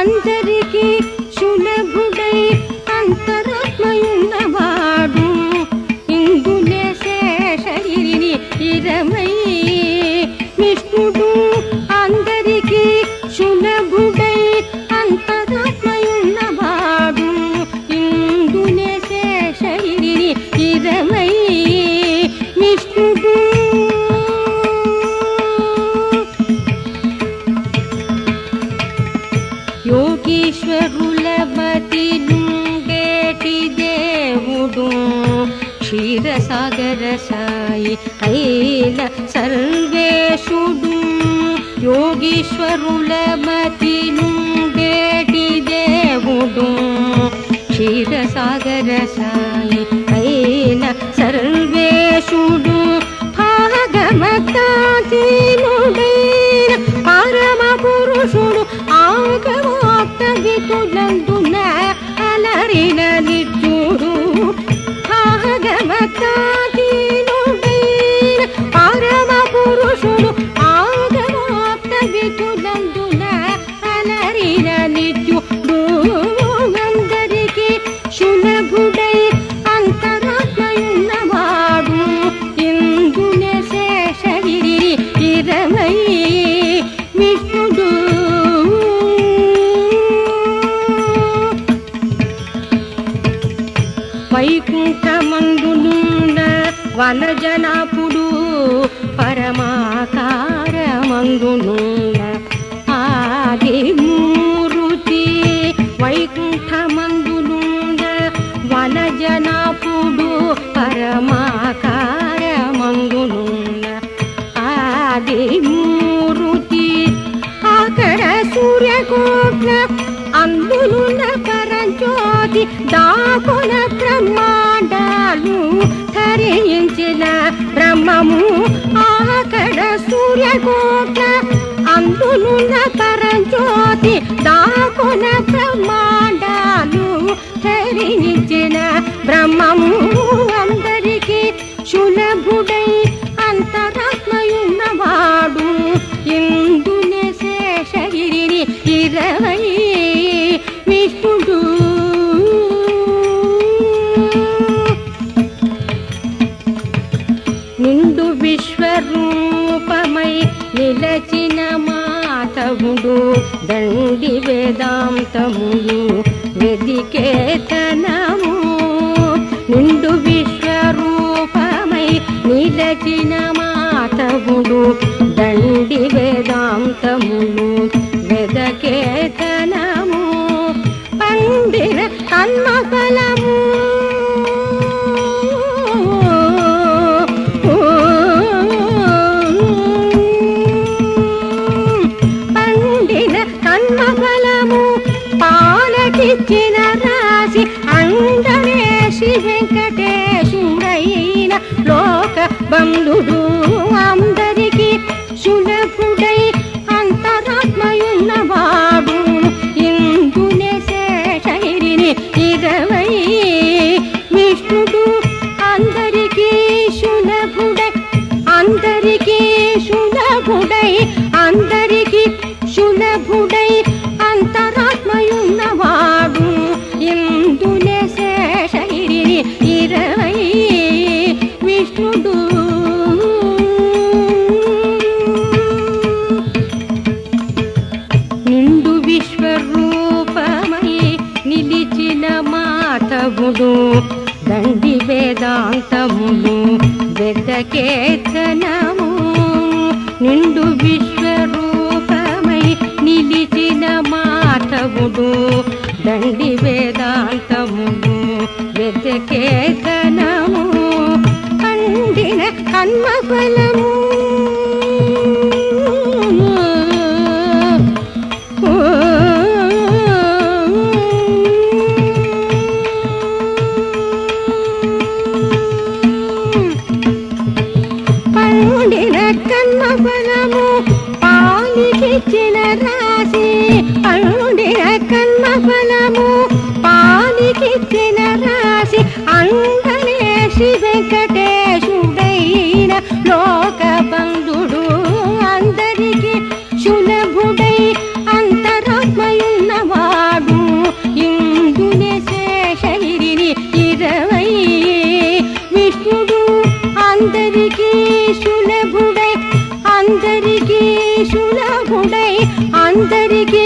అందరికీ సులభుడై అంతరాత్మయున్నవాడు ఇందునే శేషగిరిని ఇరమై విష్ణుడు అందరికీ సులభుడై అంతరాత్మయున్నవాడు ఇందునే శేషగిరిని ఇరమై విష్ణుడు యోగీశ్వరుల మతి నుండేటి దేవుడు క్షీరసాగర సాయి అయిన సర్వేశుడు యోగీశ్వరుల మతి నుండేటి దేవుడు క్షీరసాగర సాయి అయిన సర్వేశుడు భాగవతాధీనుడైన పరమ పురుషుడు ఆగమోక్తవితులందున అలరిన నిత్యుడు భాగవతాధీనుడైన పరమ పురుషుడు ఆగమోక్తవితులందున అలరిన నిత్యుడు అందరికీ సులభుడై అంతరాత్మయున్నవాడు ఇందునే శేషగిరి ఇరమై విష్ణుడు వైకుంఠమందునున్న వనజనాపుడు పరమాకారమందునున్న ఆదిమూర్తి వైకుంఠమందునున్న వనజనాపుడు పరమాకారమందునున్న ఆదిమూర్తి అక్కడ సూర్యకోట్ల అందులున్న పరంజ్యోతి దాపున బ్రహ్మాండాలు ధరించిన బ్రహ్మము అక్కడ సూర్యకోట్ల అందులున్న పరంజ్యోతి దాపున బ్రహ్మాండాలు ధరించిన బ్రహ్మము అందరికీ సులభుడై అంతరాత్మయున్నవాడు ఇందునే శేషగిరిని ఇరవై విష్ణుడు నిండు విశ్వరూపమై నిలచిన మాధవుడు దండి వేదాంతములు వెదికేతనము నిండు విశ్వరూపమై నిలచిన మాధవుడు దండి వేదాంతములు వెదకేతనము పండిన కన్మఫలము పండిన కన్మఫలము పాలకిచ్చిన రాశి అండనేసి వెంకటేశుడైన లోక బంధుడు అందరికీ సులభుడై అంతరాత్మయున్నవాడు ఇందునే శేషగిరిని ఇరవై విష్ణుడు అందరికీ సులభుడై అందరికీ సులభుడై అందరికీ సులభుడై అంతరాత్మయున్నవాడు ఇందునే శేషగిరిని ఇరవై విష్ణుడు నిండు విశ్వరూపమై నిలిచిన మాధవుడు దండి వేదాంతములు వెదకేతనము నిండు విశ్వరూపమై నిలిచిన మాధవుడు దండి వేదాంతములు వెదకేతనము పండిన కన్మఫలము పండిన కన్మఫలము పాలికిచ్చిన రాశి పండిన కన్మఫలము పాలికిచ్చిన రాశి అండనేసి వెంకటేశుడైన లోక బంధుడు అందరికీ సులభుడై అంతరాత్మయున్నవాడు అందరికీ సులభుడై అందరికీ